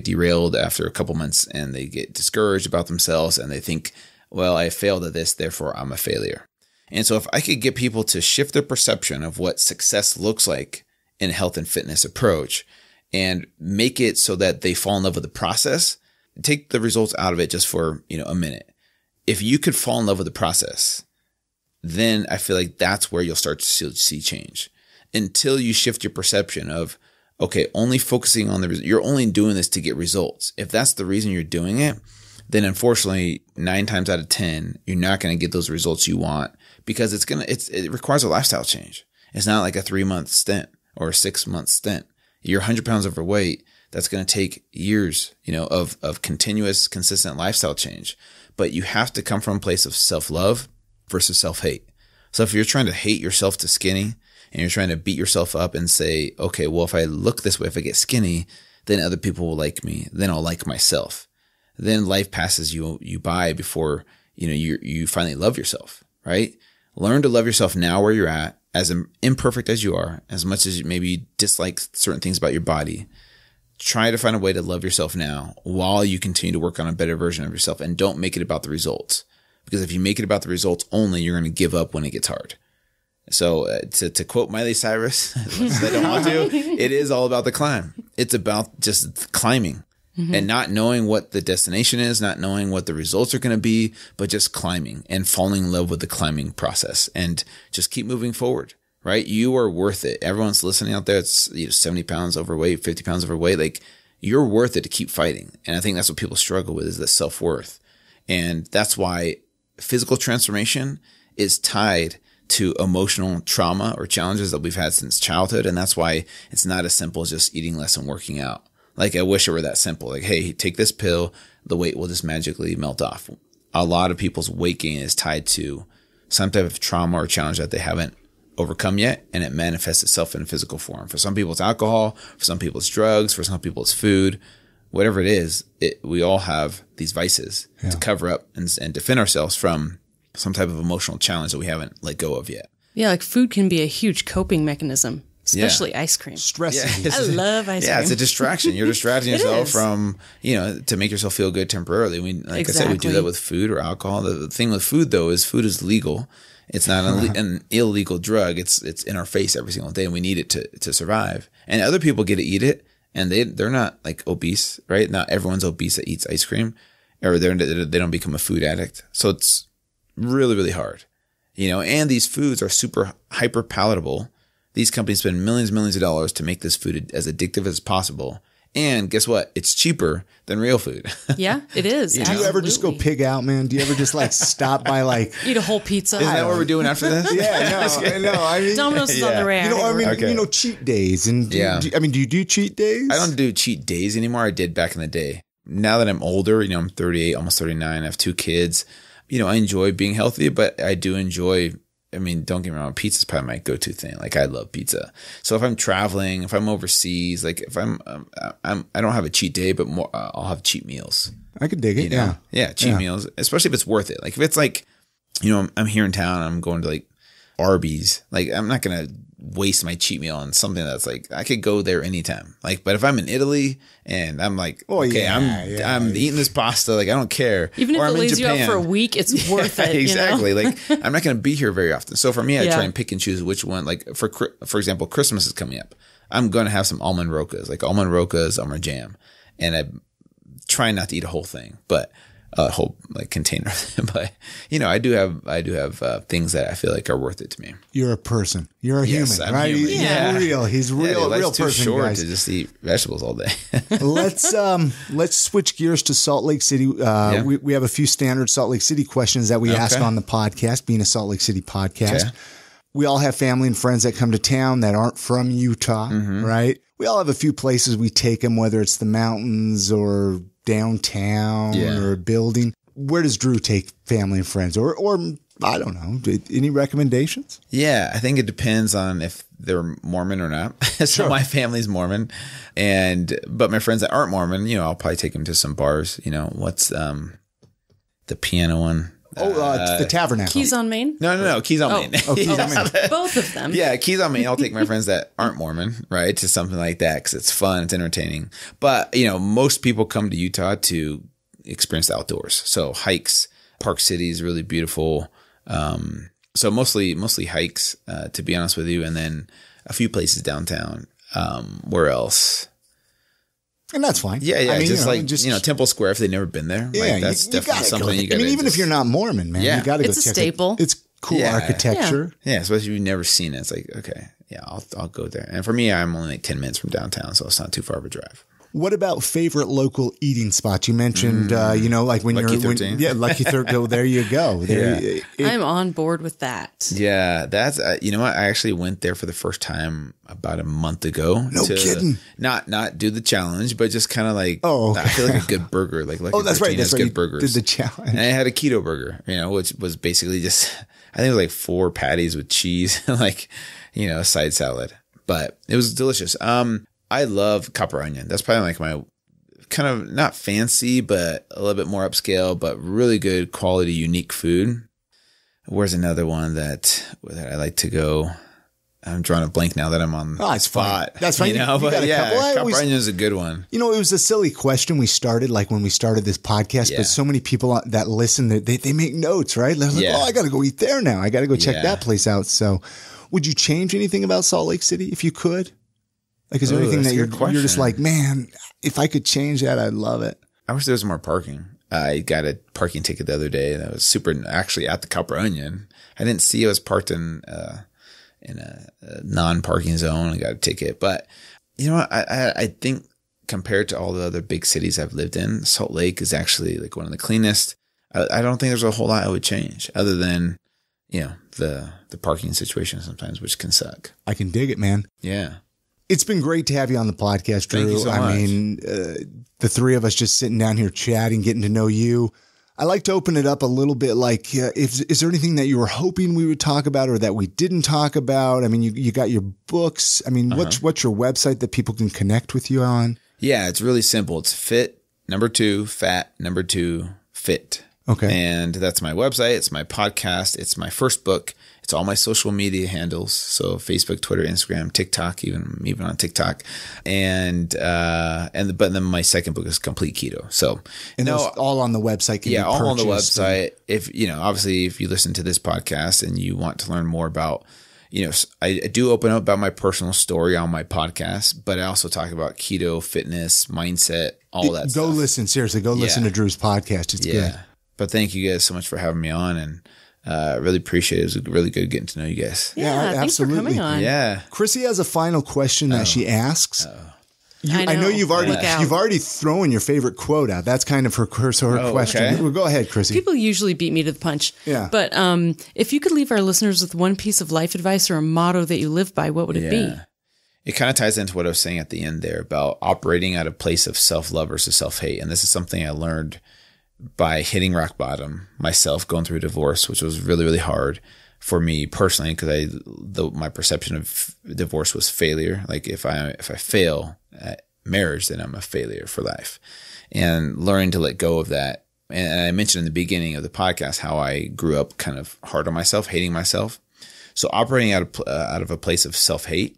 derailed after a couple months and they get discouraged about themselves and they think, well, I failed at this, therefore I'm a failure. And so if I could get people to shift their perception of what success looks like in a health and fitness approach and make it so that they fall in love with the process, take the results out of it just for, a minute. If you could fall in love with the process, then I feel like that's where you'll start to see change. Until you shift your perception of, okay, only focusing on you're only doing this to get results. If that's the reason you're doing it, then unfortunately 9 times out of 10, you're not going to get those results you want because it requires a lifestyle change. It's not like a 3-month stint or a 6-month stint. You're 100 pounds overweight. That's going to take years, of continuous, consistent lifestyle change. But you have to come from a place of self-love versus self-hate. So if you're trying to hate yourself to skinny and you're trying to beat yourself up and say, okay, well, if I look this way, if I get skinny, then other people will like me. Then I'll like myself. Then life passes you by before, you finally love yourself, right? Learn to love yourself now where you're at, as imperfect as you are, as much as you maybe dislike certain things about your body. try to find a way to love yourself now while you continue to work on a better version of yourself, and don't make it about the results. Because if you make it about the results only, you're going to give up when it gets hard. So to quote Miley Cyrus, as much as I don't want to, it is all about the climb. It's about just climbing and not knowing what the destination is, not knowing what the results are going to be, but just climbing and falling in love with the climbing process and just keep moving forward, right? You are worth it. Everyone's listening out there. It's 70 pounds overweight, 50 pounds overweight. Like, you're worth it to keep fighting. And I think that's what people struggle with, is the self-worth. And that's why physical transformation is tied to emotional trauma or challenges that we've had since childhood. And that's why it's not as simple as just eating less and working out. Like, I wish it were that simple. Like, hey, take this pill, the weight will just magically melt off. A lot of people's weight gain is tied to some type of trauma or challenge that they haven't overcome yet, and it manifests itself in a physical form. For some people, it's alcohol. For some people, it's drugs. For some people, it's food. Whatever it is, we all have these vices to cover up and defend ourselves from some type of emotional challenge that we haven't let go of yet. Yeah, like food can be a huge coping mechanism, especially ice cream. Stress. I love ice cream. Yeah, it's a distraction. You're distracting yourself from, to make yourself feel good temporarily. I said, we do that with food or alcohol. The thing with food, though, is food is legal. It's not an illegal drug. It's in our face every single day, and we need it to survive. And other people get to eat it, and they're not like obese, right? Not everyone's obese that eats ice cream, or they don't become a food addict. So it's really, really hard, and these foods are super hyper palatable. These companies spend millions and millions of dollars to make this food as addictive as possible. And guess what? It's cheaper than real food. Yeah, it is. Do you ever just go pig out, man? Do you ever just stop by eat a whole pizza? Isn't that what we're doing after this? Yeah, no. I mean, Domino's is on the radar. Cheat days. And do you do cheat days? I don't do cheat days anymore. I did back in the day. Now that I'm older, I'm 38, almost 39. I have 2 kids. I enjoy being healthy, but I do enjoy, don't get me wrong, pizza's probably my go-to thing. Like, I love pizza. So if I'm traveling, if I'm overseas, like if I don't have a cheat day, but more, I'll have cheat meals. I could dig it. Yeah, cheat meals, especially if it's worth it. Like, if it's like, I'm here in town, I'm going to like Arby's. Like, I'm not going to waste my cheat meal on something that's like, I could go there anytime. Like, but if I'm in Italy and I'm like, I'm eating this pasta, like, I don't care. Even if it lays you out for a week, it's worth it. Exactly. Like, I'm not going to be here very often. So for me, I try and pick and choose which one. Like, for example, Christmas is coming up. I'm going to have some almond rokas, almond jam. And I try not to eat a whole thing, but a whole container. But I do have things that I feel like are worth it to me. You're a person. You're a human, right? Human. Yeah. He's real. He's real person. Too short guys. to just eat vegetables all day. Let's switch gears to Salt Lake City. We have a few standard Salt Lake City questions that we ask on the podcast, being a Salt Lake City podcast. Okay. We all have family and friends that come to town that aren't from Utah, right? We all have a few places we take them, whether it's the mountains or downtown or a building. Where does Drew take family and friends? Or I don't know. Any recommendations? Yeah, I think it depends on if they're Mormon or not. So my family's Mormon, but my friends that aren't Mormon, I'll probably take them to some bars. What's the piano one? The Tabernacle. Keys on Main? No. Keys on Main. Keys on Main. Both of them. Yeah, Keys on Main. I'll take my friends that aren't Mormon, right, to something like that because it's fun, it's entertaining. But, most people come to Utah to experience the outdoors. So hikes, Park City is really beautiful. So mostly hikes, to be honest with you, and then a few places downtown. Where else? And that's fine. Yeah. I mean, Temple Square, if they've never been there. Yeah, that's definitely something you got to I mean, even if you're not Mormon, man, you got to go check it. It's a staple. It's cool architecture. Yeah, especially if you've never seen it. It's like, okay, I'll go there. And for me, I'm only 10 minutes from downtown, so it's not too far of a drive. What about favorite local eating spots? You mentioned, like when Lucky 13. Lucky 13. There you go. I'm on board with that. Yeah, that's what? I actually went there for the first time about a month ago. No kidding. Not do the challenge, but just kind of like, I feel like a good burger. Like Lucky 13 has good burgers. Did the challenge. And I had a keto burger, which was basically just, I think it was like 4 patties with cheese, a side salad. But it was delicious. I love Copper Onion. That's probably like my kind of not fancy, but a little bit more upscale, but really good quality, unique food. Where's another one that I like to go? I'm drawing a blank now that I'm on the spot. Fine. That's fine. You know, but yeah, Copper Onion is a good one. You know, it was a silly question we started, like when we started this podcast, but so many people that listen, they make notes, right? They're like, I got to go eat there now. I got to go check that place out. So would you change anything about Salt Lake City if you could? Like, is there anything that you're just like, man, if I could change that, I'd love it. I wish there was more parking. I got a parking ticket the other day that was super, actually at the Copper Onion. I didn't see it was parked in a non-parking zone. I got a ticket. But, you know what? I think compared to all the other big cities I've lived in, Salt Lake is actually like one of the cleanest. I don't think there's a whole lot I would change other than, you know, the parking situation sometimes, which can suck. I can dig it, man. Yeah. It's been great to have you on the podcast, Drew. Thank you so much. I mean, the three of us just sitting down here chatting, getting to know you. I like to open it up a little bit. Like, is there anything that you were hoping we would talk about or that we didn't talk about? I mean, you got your books. I mean, what's your website that people can connect with you on? Yeah, it's really simple. It's Fit2Fat2Fit. Okay. And that's my website. It's my podcast. It's my first book. It's all my social media handles. So Facebook, Twitter, Instagram, TikTok, even on TikTok. But then my second book is Complete Keto. So, and those all on the website. All on the website. If, you know, obviously if you listen to this podcast and you want to learn more about, you know, I do open up about my personal story on my podcast, but I also talk about keto, fitness, mindset, all that stuff. Go listen to Drew's podcast. It's good. But thank you guys so much for having me on, and really appreciate it. It was really good getting to know you guys. Yeah, thanks for coming on. Yeah. Chrissy has a final question that she asks. I know you've already thrown your favorite quote out. That's kind of her question. Okay. Well, go ahead, Chrissy. People usually beat me to the punch. Yeah. But if you could leave our listeners with one piece of life advice or a motto that you live by, what would it be? It kind of ties into what I was saying at the end there about operating at a place of self-love versus self-hate. And this is something I learned by hitting rock bottom myself, going through a divorce, which was really, really hard for me personally, because my perception of divorce was failure. Like if I fail at marriage, then I'm a failure for life. And learning to let go of that. And I mentioned in the beginning of the podcast how I grew up kind of hard on myself, hating myself. So operating out of a place of self-hate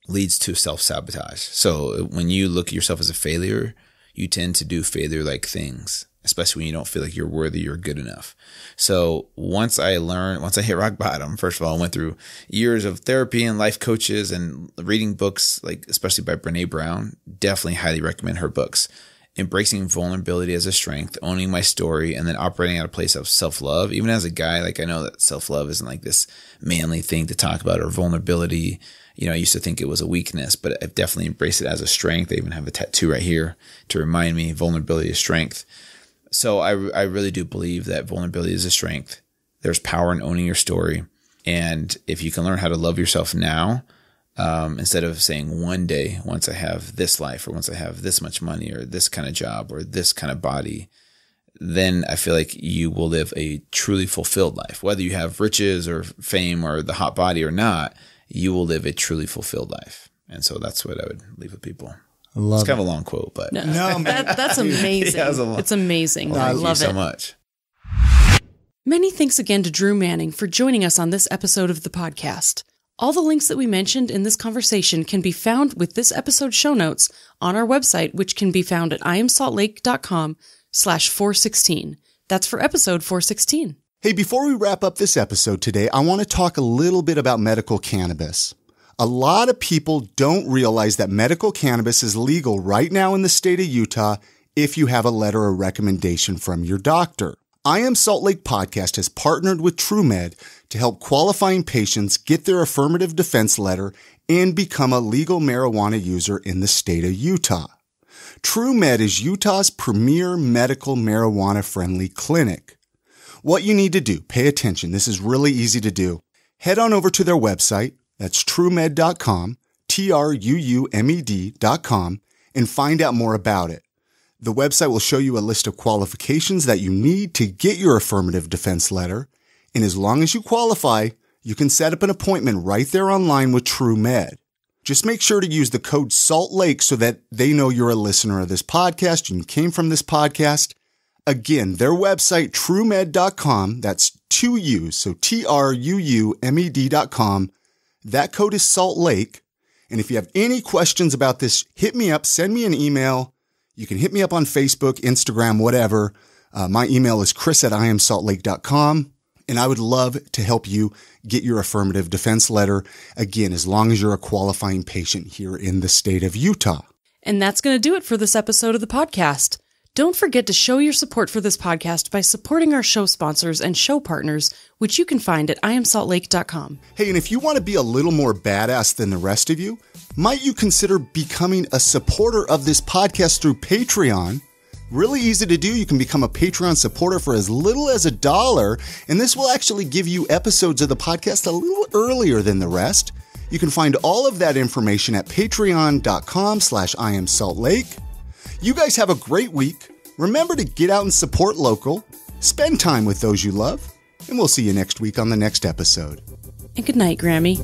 leads to self-sabotage. So when you look at yourself as a failure, you tend to do failure-like things, especially when you don't feel like you're worthy, you're good enough. So once I hit rock bottom, first of all, I went through years of therapy and life coaches and reading books, like especially by Brene Brown. Definitely highly recommend her books. Embracing vulnerability as a strength, owning my story, and then operating at a place of self-love. Even as a guy, like I know that self-love isn't like this manly thing to talk about, or vulnerability. You know, I used to think it was a weakness, but I've definitely embraced it as a strength. I even have a tattoo right here to remind me vulnerability is strength. So I really do believe that vulnerability is a strength. There's power in owning your story. And if you can learn how to love yourself now, instead of saying one day, once I have this life, or once I have this much money, or this kind of job, or this kind of body, then I feel like you will live a truly fulfilled life. Whether you have riches or fame or the hot body or not, you will live a truly fulfilled life. And so that's what I would leave with people. It's kind of a long quote, but no, that's amazing. It's amazing. Well, I love it. Thank you so much. Many thanks again to Drew Manning for joining us on this episode of the podcast. All the links that we mentioned in this conversation can be found with this episode's show notes on our website, which can be found at iamsaltlake.com/416. That's for episode 416. Hey, before we wrap up this episode today, I want to talk a little bit about medical cannabis. A lot of people don't realize that medical cannabis is legal right now in the state of Utah if you have a letter of recommendation from your doctor. I Am Salt Lake Podcast has partnered with TrueMed to help qualifying patients get their affirmative defense letter and become a legal marijuana user in the state of Utah. TrueMed is Utah's premier medical marijuana-friendly clinic. What you need to do, pay attention, this is really easy to do. Head on over to their website, that's truemed.com, TRUUMED.com, and find out more about it. The website will show you a list of qualifications that you need to get your affirmative defense letter, and as long as you qualify, you can set up an appointment right there online with TrueMed. Just make sure to use the code Salt Lake so that they know you're a listener of this podcast and you came from this podcast. Again, their website, truemed.com, that's 2 U's, so TRUUMED.com. That code is Salt Lake. And if you have any questions about this, hit me up, send me an email. You can hit me up on Facebook, Instagram, whatever. My email is chris@iamsaltlake.com. And I would love to help you get your affirmative defense letter, again, as long as you're a qualifying patient here in the state of Utah. And that's going to do it for this episode of the podcast. Don't forget to show your support for this podcast by supporting our show sponsors and show partners, which you can find at iamsaltlake.com. Hey, and if you want to be a little more badass than the rest of you, might you consider becoming a supporter of this podcast through Patreon? Really easy to do. You can become a Patreon supporter for as little as $1, and this will actually give you episodes of the podcast a little earlier than the rest. You can find all of that information at patreon.com/iamsaltlake. You guys have a great week. Remember to get out and support local, spend time with those you love, and we'll see you next week on the next episode. And good night, Grammy.